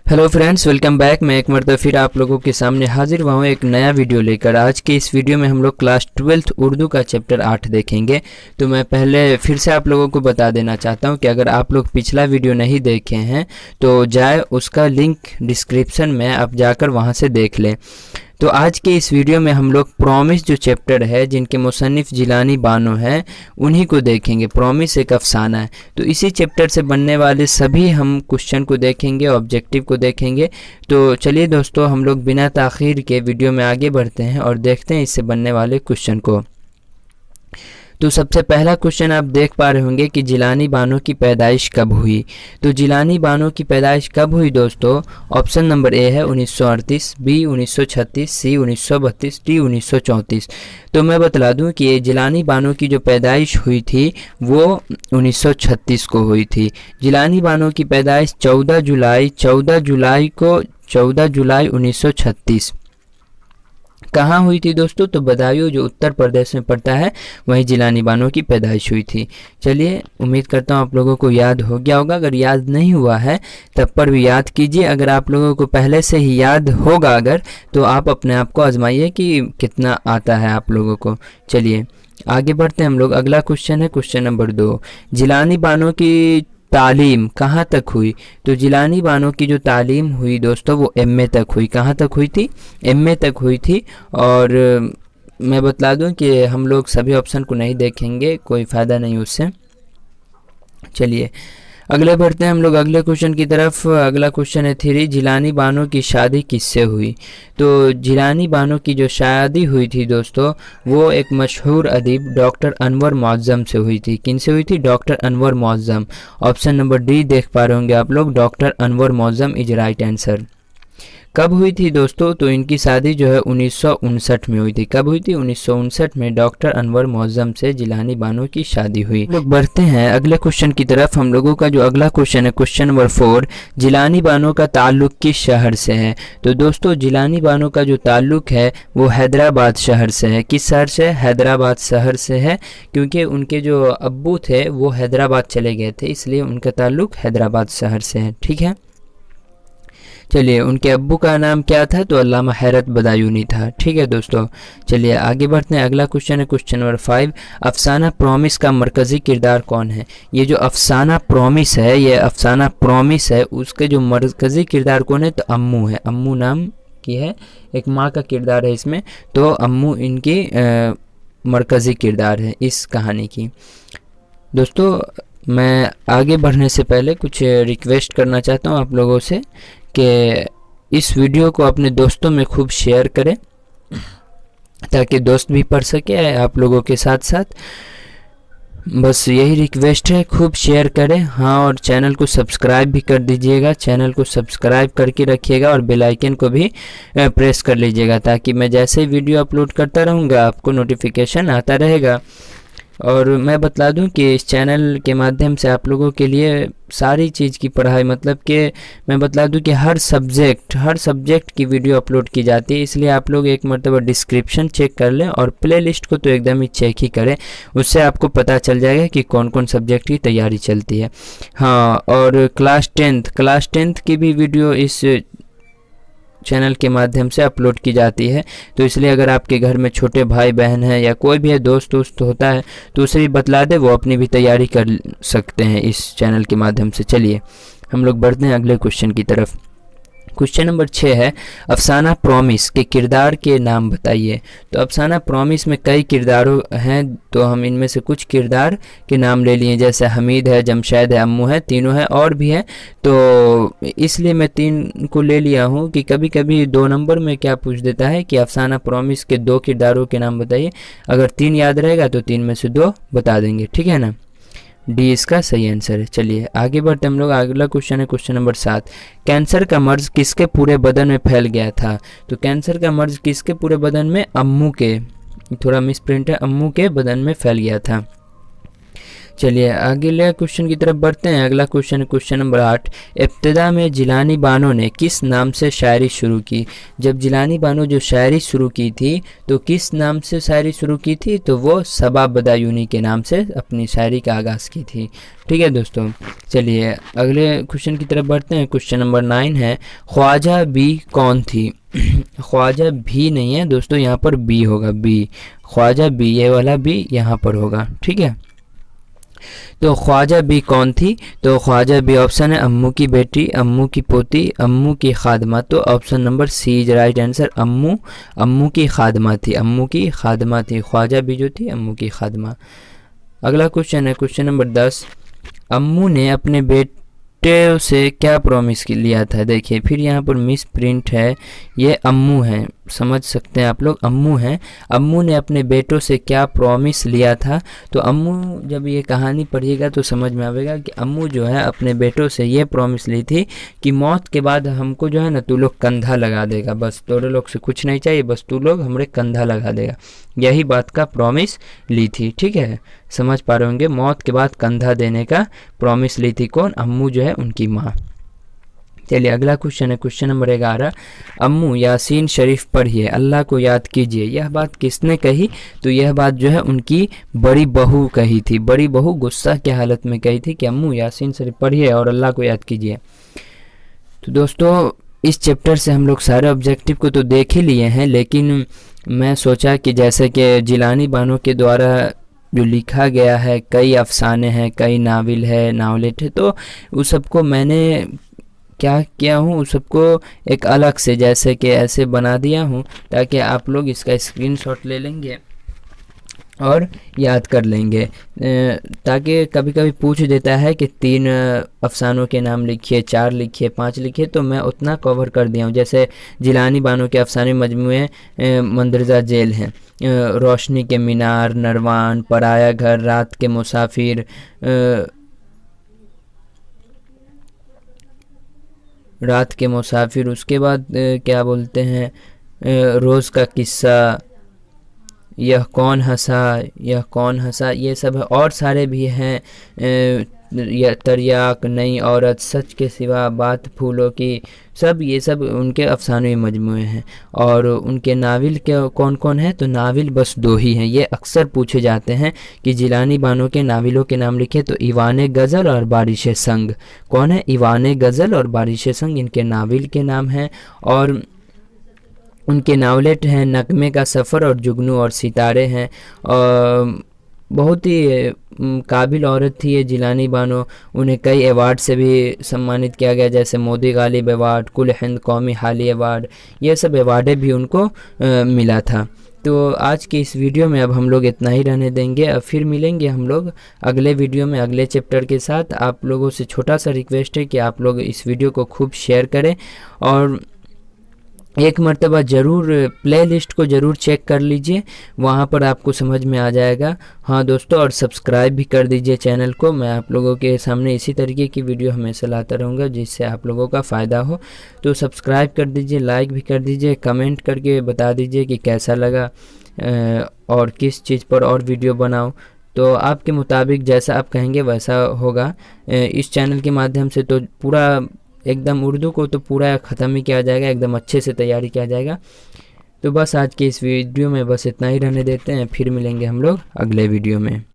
Hello friends, welcome back. मैं एक मरतबा फिर आप लोगों के सामने हाजिर हुआ हूँ एक नया वीडियो लेकर। आज के इस वीडियो में हम लोग क्लास 12th उर्दू का चैप्टर 8 देखेंगे। तो मैं पहले फिर से आप लोगों को बता देना चाहता हूँ कि अगर आप लोग पिछला वीडियो नहीं देखे हैं तो जाए, उसका लिंक डिस्क्रिप्शन में आप जाकर वहाँ से देख लें। तो आज के इस वीडियो में हम लोग प्रॉमिस जो चैप्टर है, जिनके मुसन्निफ जिलानी बानो हैं, उन्हीं को देखेंगे। प्रॉमिस एक अफसाना है, तो इसी चैप्टर से बनने वाले सभी हम क्वेश्चन को देखेंगे, ऑब्जेक्टिव को देखेंगे। तो चलिए दोस्तों, हम लोग बिना ताख़ीर के वीडियो में आगे बढ़ते हैं और देखते हैं इससे बनने वाले क्वेश्चन को। तो सबसे पहला क्वेश्चन आप देख पा रहे होंगे कि जिलानी बानो की पैदाइश कब हुई। तो जिलानी बानो की पैदाइश कब हुई दोस्तों? ऑप्शन नंबर ए है 1938, बी 1936, सी 1932, डी 1934। तो मैं बतला दूं कि ये जिलानी बानो की जो पैदाइश हुई थी वो 1936 को हुई थी। जिलानी बानो की पैदाइश 14 जुलाई 1936 कहाँ हुई थी दोस्तों? तो बदायूं, जो उत्तर प्रदेश में पड़ता है, वहीं जिलानी बानो की पैदाइश हुई थी। चलिए, उम्मीद करता हूँ आप लोगों को याद हो गया होगा। अगर याद नहीं हुआ है तब पर भी याद कीजिए। अगर आप लोगों को पहले से ही याद होगा अगर, तो आप अपने आप को आजमाइए कि कितना आता है आप लोगों को। चलिए आगे बढ़ते हैं हम लोग। अगला क्वेश्चन है क्वेश्चन नंबर 2। जिलानी बानो की तालीम कहाँ तक हुई? तो जिलानी बानो की जो तालीम हुई दोस्तों वो एमए तक हुई। कहाँ तक हुई थी? एमए तक हुई थी। और मैं बतला दूं कि हम लोग सभी ऑप्शन को नहीं देखेंगे, कोई फ़ायदा नहीं उससे। चलिए अगले बढ़ते हैं हम लोग अगले क्वेश्चन की तरफ। अगला क्वेश्चन है 3। जिलानी बानो की शादी किससे हुई? तो जिलानी बानो की जो शादी हुई थी दोस्तों वो एक मशहूर अदीब डॉक्टर अनवर मुअज़्ज़म से हुई थी। किन से हुई थी? Doctor Anwar Muazzam. Option number D देख पा रहे होंगे आप लोग, doctor Anwar Muazzam is right answer. कब हुई थी दोस्तों? तो इनकी शादी जो है 1959 में हुई थी। कब हुई थी? 1959 में डॉक्टर अनवर मुअज़्ज़म से जिलानी बानो की शादी हुई। लोग बढ़ते हैं अगले क्वेश्चन की तरफ। हम लोगों का जो अगला क्वेश्चन है क्वेश्चन नंबर 4। जिलानी बानो का ताल्लुक किस शहर से है? तो दोस्तों जिलानी बानो का जो ताल्लुक है वो हैदराबाद शहर से है। किस शहर से? हैदराबाद शहर से है, क्योंकि उनके जो अब्बू थे वो हैदराबाद चले गए थे, इसलिए उनका ताल्लुक हैदराबाद शहर से है। ठीक है, चलिए उनके अब्बू का नाम क्या था? तो अल्लामा हैरत बदायूनी था। ठीक है दोस्तों, चलिए आगे बढ़ते हैं। अगला क्वेश्चन है क्वेश्चन नंबर 5। अफसाना प्रॉमिस का मरकज़ी किरदार कौन है? ये जो अफसाना प्रॉमिस है, ये अफसाना प्रॉमिस है, उसके जो मरकज़ी किरदार कौन है? तो अम्मू है। अम्मू नाम की है, एक माँ का किरदार है इसमें, तो अम्मू इनकी मरकज़ी किरदार है इस कहानी की। दोस्तों मैं आगे बढ़ने से पहले कुछ रिक्वेस्ट करना चाहता हूँ आप लोगों से कि इस वीडियो को अपने दोस्तों में खूब शेयर करें ताकि दोस्त भी पढ़ सके आप लोगों के साथ साथ। बस यही रिक्वेस्ट है, खूब शेयर करें। हाँ, और चैनल को सब्सक्राइब भी कर दीजिएगा। चैनल को सब्सक्राइब करके रखिएगा और बेल आइकन को भी प्रेस कर लीजिएगा, ताकि मैं जैसे वीडियो अपलोड करता रहूँगा आपको नोटिफिकेशन आता रहेगा। और मैं बतला दूं कि इस चैनल के माध्यम से आप लोगों के लिए सारी चीज़ की पढ़ाई, मतलब कि मैं बतला दूं कि हर सब्जेक्ट की वीडियो अपलोड की जाती है। इसलिए आप लोग एक मरतबा डिस्क्रिप्शन चेक कर लें और प्लेलिस्ट को तो एकदम ही चेक ही करें, उससे आपको पता चल जाएगा कि कौन कौन सब्जेक्ट की तैयारी चलती है। हाँ, और क्लास 10th की भी वीडियो इस चैनल के माध्यम से अपलोड की जाती है। तो इसलिए अगर आपके घर में छोटे भाई बहन हैं या कोई भी है, दोस्त होता है, तो उसे भी बतला दे, वो अपनी भी तैयारी कर सकते हैं इस चैनल के माध्यम से। चलिए हम लोग बढ़ते हैं अगले क्वेश्चन की तरफ। क्वेश्चन नंबर 6 है अफसाना प्रॉमिस के किरदार के नाम बताइए। तो अफसाना प्रॉमिस में कई किरदारों हैं, तो हम इनमें से कुछ किरदार के नाम ले लिए, जैसे हमीद है, जमशेद है, अम्मू है, तीनों है और भी है। तो इसलिए मैं 3 को ले लिया हूँ कि कभी कभी 2 नंबर में क्या पूछ देता है कि अफसाना प्रॉमिस के 2 किरदारों के नाम बताइए। अगर 3 याद रहेगा तो 3 में से 2 बता देंगे। ठीक है ना, डी इसका सही आंसर है। चलिए आगे बढ़ते हम लोग। अगला क्वेश्चन है क्वेश्चन नंबर 7। कैंसर का मर्ज किसके पूरे बदन में फैल गया था? तो कैंसर का मर्ज किसके पूरे बदन में? अम्मू के, थोड़ा मिसप्रिंट है, अम्मू के बदन में फैल गया था। चलिए अगले क्वेश्चन की तरफ बढ़ते हैं। अगला क्वेश्चन क्वेश्चन नंबर 8, इब्तिदा में जिलानी बानो ने किस नाम से शायरी शुरू की। जब जिलानी बानो जो शायरी शुरू की थी तो किस नाम से शायरी शुरू की थी, तो वो सबा बदायूनी के नाम से अपनी शायरी का आगाज़ की थी। ठीक है दोस्तों, चलिए अगले क्वेश्चन की तरफ बढ़ते हैं। क्वेश्चन नंबर 9 है, ख्वाजा बी कौन थी। ख्वाजा भी नहीं है दोस्तों, यहाँ पर बी होगा, बी, ख्वाजा बी, ये वाला बी यहाँ पर होगा। ठीक है, तो ख्वाजा बी कौन थी, तो ख्वाजा बी ऑप्शन है अम्मू की बेटी, अम्मू की पोती, अम्मू की खादमा। तो option number C is right answer, Ammu, Ammu की खादमा थी, अम्मू की खादमा थी, ख्वाजा बी जो थी अम्मू की खादमा। अगला क्वेश्चन है क्वेश्चन नंबर 10, अम्मू ने अपने बेटे से क्या प्रॉमिस लिया था। देखिए फिर यहाँ पर मिस प्रिंट है, ये अम्मू है, समझ सकते हैं आप लोग, अम्मू हैं। अम्मू ने अपने बेटों से क्या प्रॉमिस लिया था, तो अम्मू जब ये कहानी पढ़िएगा तो समझ में आएगा कि अम्मू जो है अपने बेटों से ये प्रॉमिस ली थी कि मौत के बाद हमको जो है ना तू लोग कंधा लगा देगा, बस तोरे लोग से कुछ नहीं चाहिए, बस तू लोग हमरे कंधा लगा देगा, यही बात का प्रॉमिस ली थी। ठीक है, समझ पा रहे होंगे, मौत के बाद कंधा देने का प्रॉमिस ली थी कौन, अम्मू जो है उनकी माँ। चलिए अगला क्वेश्चन है क्वेश्चन नंबर 11, अम्मू यासीन शरीफ पढ़िए, अल्लाह को याद कीजिए। यह बात किसने कही, तो यह बात जो है उनकी बड़ी बहू कही थी। बड़ी बहू गुस्सा की हालत में कही थी कि अम्मू यासीन शरीफ पढ़िए और अल्लाह को याद कीजिए। तो दोस्तों इस चैप्टर से हम लोग सारे ऑब्जेक्टिव को तो देख ही लिए हैं, लेकिन मैं सोचा कि जैसे कि जिलानी बानो के द्वारा जो लिखा गया है, कई अफसाने हैं, कई नावल है, नावलेट है, तो उस सबको मैंने क्या किया हूँ, उस सबको एक अलग से जैसे कि ऐसे बना दिया हूँ ताकि आप लोग इसका स्क्रीनशॉट ले लेंगे और याद कर लेंगे, ताकि कभी कभी पूछ देता है कि 3 अफसानों के नाम लिखिए, 4 लिखिए, 5 लिखिए, तो मैं उतना कवर कर दिया हूँ। जैसे जिलानी बानो के अफसाने मजमूए मंदरजा जेल हैं, रोशनी के मीनार, नरवान, पराया घर, रात के मुसाफिर, रात के मुसाफिर, उसके बाद क्या बोलते हैं, रोज़ का किस्सा, यह कौन हंसा, यह कौन हंसा, ये सब है। और सारे भी हैं, यह तरियाक, नई औरत, सच के सिवा, बात फूलों की, सब ये सब उनके अफसाने मजमूए हैं। और उनके नावल के कौन कौन है, तो नावल बस 2 ही हैं। ये अक्सर पूछे जाते हैं कि जिलानी बानो के नावलों के नाम लिखे, तो ईवान गज़ल और बारिश संग। कौन है, ईवान गज़ल और बारिश संग, इनके नावल के नाम हैं। और उनके नावलेट हैं नगमे का सफ़र और जुगनू और सितारे हैं। और बहुत ही काबिल औरत थी ये जिलानी बानो, उन्हें कई अवार्ड से भी सम्मानित किया गया, जैसे मोदी गालिब अवार्ड, कुल हिंद कौमी हाली अवार्ड, ये सब अवार्डें भी उनको मिला था। तो आज के इस वीडियो में अब हम लोग इतना ही रहने देंगे, अब फिर मिलेंगे हम लोग अगले वीडियो में अगले चैप्टर के साथ। आप लोगों से छोटा सा रिक्वेस्ट है कि आप लोग इस वीडियो को खूब शेयर करें और एक मर्तबा ज़रूर प्लेलिस्ट को ज़रूर चेक कर लीजिए, वहाँ पर आपको समझ में आ जाएगा। हाँ दोस्तों, और सब्सक्राइब भी कर दीजिए चैनल को। मैं आप लोगों के सामने इसी तरीके की वीडियो हमेशा लाता रहूँगा जिससे आप लोगों का फ़ायदा हो। तो सब्सक्राइब कर दीजिए, लाइक भी कर दीजिए, कमेंट करके बता दीजिए कि कैसा लगा और किस चीज़ पर और वीडियो बनाऊँ। तो आपके मुताबिक जैसा आप कहेंगे वैसा होगा। इस चैनल के माध्यम से तो पूरा एकदम उर्दू को तो पूरा ख़त्म ही किया जाएगा, एकदम अच्छे से तैयारी किया जाएगा। तो बस आज के इस वीडियो में बस इतना ही रहने देते हैं, फिर मिलेंगे हम लोग अगले वीडियो में।